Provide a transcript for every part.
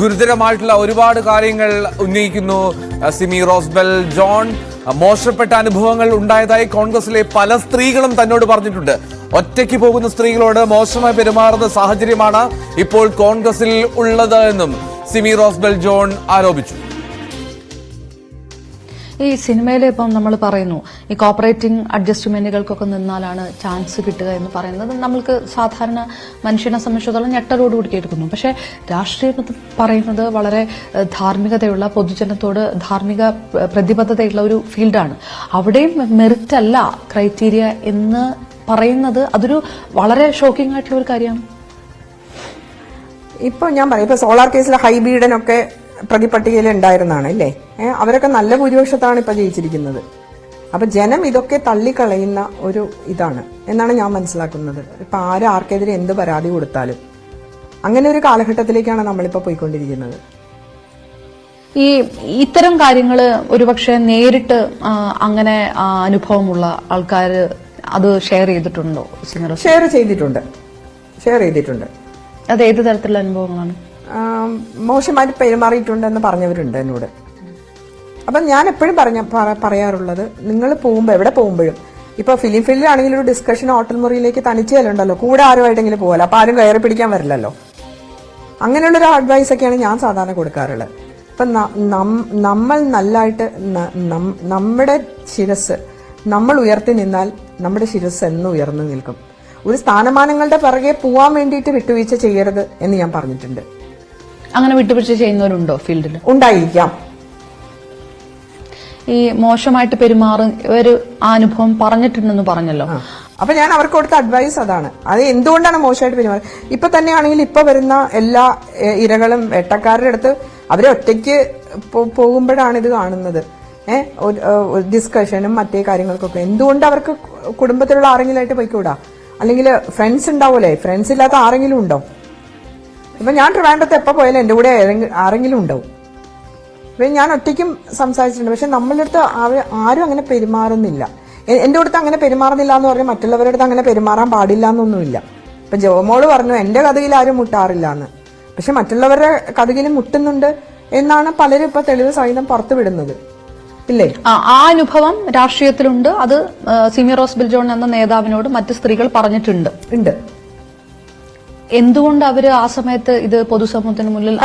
ഗുരുതരമായിട്ടുള്ള ഒരുപാട് കാര്യങ്ങൾ ഉന്നയിക്കുന്നു സിമി റോസ്ബെൽ ജോൺ. മോശപ്പെട്ട അനുഭവങ്ങൾ ഉണ്ടായതായി കോൺഗ്രസിലെ പല സ്ത്രീകളും തന്നോട് പറഞ്ഞിട്ടുണ്ട്. ഒറ്റയ്ക്ക് പോകുന്ന സ്ത്രീകളോട് മോശമായി പെരുമാറുന്ന സാഹചര്യമാണ് ഇപ്പോൾ കോൺഗ്രസിൽ ഉള്ളത് എന്നും സിമി റോസ്ബെൽ ജോൺ ആരോപിച്ചു. ഈ സിനിമയിൽ ഇപ്പം നമ്മൾ പറയുന്നു ഈ കോപ്പറേറ്റിംഗ് അഡ്ജസ്റ്റ്മെന്റുകൾക്കൊക്കെ നിന്നാലാണ് ചാൻസ് കിട്ടുക എന്ന് പറയുന്നത് നമ്മൾക്ക് സാധാരണ മനുഷ്യനെ സംബന്ധിച്ചിടത്തോളം ഞെട്ടലോടുകൂടി കേൾക്കുന്നു. പക്ഷേ രാഷ്ട്രീയം പറയുന്നത് വളരെ ധാർമ്മികതയുള്ള, പൊതുജനത്തോട് ധാർമ്മിക പ്രതിബദ്ധതയുള്ള ഒരു ഫീൽഡാണ്. അവിടെയും മെറിറ്റ് അല്ല ക്രൈറ്റീരിയ എന്ന് പറയുന്നത് അതൊരു വളരെ ഷോക്കിംഗ് ആയിട്ടുള്ള ഒരു കാര്യമാണ്. ഇപ്പൊ ഞാൻ പറയാം, ഇപ്പൊ സോളാർ കേസിലെ ഹൈബീഡനൊക്കെ പ്രതിപട്ടികയിൽ ഉണ്ടായിരുന്നാണ് അല്ലേ? അവരൊക്കെ നല്ല ഭൂരിപക്ഷത്താണ് ഇപ്പൊ ജയിച്ചിരിക്കുന്നത്. അപ്പൊ ജനം ഇതൊക്കെ തള്ളിക്കളയുന്ന ഒരു ഇതാണ് എന്നാണ് ഞാൻ മനസ്സിലാക്കുന്നത്. ഇപ്പൊ ആർക്കെതിരെ എന്ത് പരാതി കൊടുത്താലും അങ്ങനെ ഒരു കാലഘട്ടത്തിലേക്കാണ് നമ്മളിപ്പോ പോയിക്കൊണ്ടിരിക്കുന്നത്. ഈ ഇത്തരം കാര്യങ്ങൾ ഒരുപക്ഷെ നേരിട്ട് അങ്ങനെ അനുഭവമുള്ള ആൾക്കാർ അത് ഷെയർ ചെയ്തിട്ടുണ്ടോ? ഷെയർ ചെയ്തിട്ടുണ്ട്. അത് ഏത് തരത്തിലുള്ള അനുഭവങ്ങളാണ്? മോശമായിട്ട് പെരുമാറിയിട്ടുണ്ടെന്ന് പറഞ്ഞവരുണ്ട് എന്നോട്. അപ്പം ഞാൻ എപ്പോഴും പറയാറുള്ളത്, നിങ്ങൾ പോകുമ്പോൾ എവിടെ പോകുമ്പോഴും, ഇപ്പൊ ഫിലിം ഫീൽഡിലാണെങ്കിൽ ഒരു ഡിസ്കഷൻ ഹോട്ടൽ മുറിയിലേക്ക് തനിച്ച് ചെല്ലുണ്ടല്ലോ, കൂടെ ആരുമായിട്ടെങ്കിലും പോകല്ലോ, അപ്പൊ ആരും കയറി പിടിക്കാൻ വരില്ലല്ലോ. അങ്ങനെയുള്ളൊരു അഡ്വൈസ് ഒക്കെയാണ് ഞാൻ സാധാരണ കൊടുക്കാറുള്ളത്. ഇപ്പൊ നമ്മൾ നല്ലതായിട്ട് നമ്മുടെ ശിരസ് നമ്മൾ ഉയർത്തി നിന്നാൽ നമ്മുടെ ശിരസ് എന്നും ഉയർന്നു നിൽക്കും. ഒരു സ്ഥാനമാനങ്ങളുടെ പിറകെ പോവാൻ വേണ്ടിയിട്ട് വിട്ടുവീഴ്ച ചെയ്യരുത് എന്ന് ഞാൻ പറഞ്ഞിട്ടുണ്ട്. അങ്ങനെ വിട്ടുവീഴ്ച ചെയ്യുന്നവരുണ്ടോ ഫീൽഡിൽ? ഉണ്ടായിരിക്കാം. ഈ മോശമായിട്ട് പെരുമാറുന്നവര് ആ അനുഭവം പറഞ്ഞിട്ടുണ്ടെന്ന് പറഞ്ഞല്ലോ. അപ്പൊ ഞാൻ അവർക്ക് കൊടുത്ത അഡ്വൈസ് അതാണ്. അത് എന്തുകൊണ്ടാണ് മോശമായിട്ട് പെരുമാറുന്നത്? ഇപ്പൊ തന്നെയാണെങ്കിൽ ഇപ്പൊ വരുന്ന എല്ലാ ഇരകളും വേട്ടക്കാരുടെ അടുത്ത് അവരെ ഒറ്റയ്ക്ക് പോകുമ്പോഴാണ് ഇത് കാണുന്നത്. ഡിസ്കഷനും മറ്റേ കാര്യങ്ങൾക്കൊക്കെ എന്തുകൊണ്ട് അവർക്ക് കുടുംബത്തിലുള്ള ആരെങ്കിലുമായിട്ട് പോയിക്കൂടാ? അല്ലെങ്കിൽ ഫ്രണ്ട്സ് ഉണ്ടാവൂലേ? ഫ്രണ്ട്സ് ഇല്ലാത്ത ആരെങ്കിലും ഉണ്ടോ? ഇപ്പൊ ഞാൻ ട്രിവാൻഡ്രത്ത് എപ്പോൾ പോയാലും എൻ്റെ കൂടെ ആരെങ്കിലും ഉണ്ടാവും. ഇപ്പൊ ഞാൻ ഒറ്റയ്ക്കും സംസാരിച്ചിട്ടുണ്ട്. പക്ഷെ നമ്മളുടെ അടുത്ത് ആരും അങ്ങനെ പെരുമാറുന്നില്ല. എൻ്റെ അടുത്ത് അങ്ങനെ പെരുമാറുന്നില്ല എന്ന് പറഞ്ഞാൽ മറ്റുള്ളവരുടെ അടുത്ത് അങ്ങനെ പെരുമാറാൻ പാടില്ല എന്നൊന്നുമില്ല. ഇപ്പൊ ജോമോള് പറഞ്ഞു എൻ്റെ കഥയിൽ ആരും മുട്ടാറില്ല എന്ന്. പക്ഷെ മറ്റുള്ളവരുടെ കഥയിൽ മുട്ടുന്നുണ്ട് എന്നാണ് പലരും ഇപ്പൊ തെളിവ് സഹിതം പുറത്തു വിടുന്നത്. ഇല്ലേ? ആ അനുഭവം രാഷ്ട്രീയത്തിലുണ്ട്. അത് സിമി റോസ്ബെൽ ജോൺ എന്ന നേതാവിനോട് മറ്റ് സ്ത്രീകൾ പറഞ്ഞിട്ടുണ്ട്. എന്തുകൊണ്ട് അവര് ആ സമയത്ത് ഇത് പൊതുസമൂഹത്തിന് മുന്നിൽ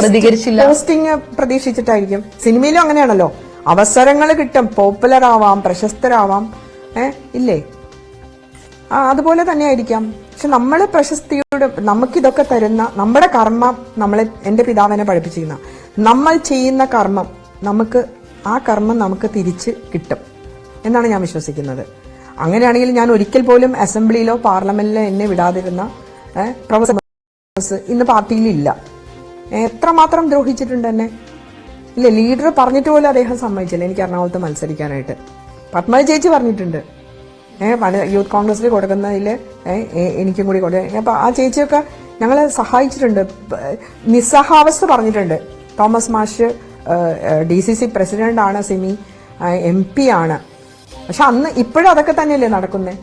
പ്രതികരിച്ചില്ല? പോസ്റ്റിംഗ് പ്രതീക്ഷിച്ചിട്ടായിരിക്കും. സിനിമയിലും അങ്ങനെയാണല്ലോ, അവസരങ്ങൾ കിട്ടും, പോപ്പുലർ ആവാം, പ്രശസ്തരാവാം. ഇല്ലേ? അതുപോലെ തന്നെ ആയിരിക്കാം. പക്ഷെ നമ്മള് പ്രശസ്തിയോട് നമുക്കിതൊക്കെ തരുന്ന നമ്മുടെ കർമ്മം, നമ്മളെ എന്റെ പിതാവിനെ പഠിപ്പിച്ചിരുന്ന നമ്മൾ ചെയ്യുന്ന കർമ്മം ആ കർമ്മം നമുക്ക് തിരിച്ച് കിട്ടും എന്നാണ് ഞാൻ വിശ്വസിക്കുന്നത്. അങ്ങനെയാണെങ്കിൽ ഞാൻ ഒരിക്കൽ പോലും അസംബ്ലിയിലോ പാർലമെന്റിലോ എന്നെ വിടാതിരുന്ന പ്രൊഫസർ ഇന്ന് പാർട്ടിയിലില്ല. എത്രമാത്രം ദ്രോഹിച്ചിട്ടുണ്ട് എന്നെ, ഇല്ല? ലീഡർ പറഞ്ഞിട്ട് പോലും അദ്ദേഹം സമ്മതിച്ചില്ല എനിക്ക് എറണാകുളത്ത് മത്സരിക്കാനായിട്ട്. പത്മജ ചേച്ചി പറഞ്ഞിട്ടുണ്ട് യൂത്ത് കോൺഗ്രസിൽ കൊടുക്കുന്നതിൽ എനിക്കും കൂടി കൊടുക്കുക. അപ്പൊ ആ ചേച്ചിയൊക്കെ ഞങ്ങളെ സഹായിച്ചിട്ടുണ്ട്. നിസ്സഹാവസ്ഥ പറഞ്ഞിട്ടുണ്ട്. തോമസ് മാഷ് DCC പ്രസിഡന്റ് ആണ്, സിമി MP ആണ്. പക്ഷെ അന്ന് ഇപ്പോഴും അതൊക്കെ തന്നെയല്ലേ നടക്കുന്നത്?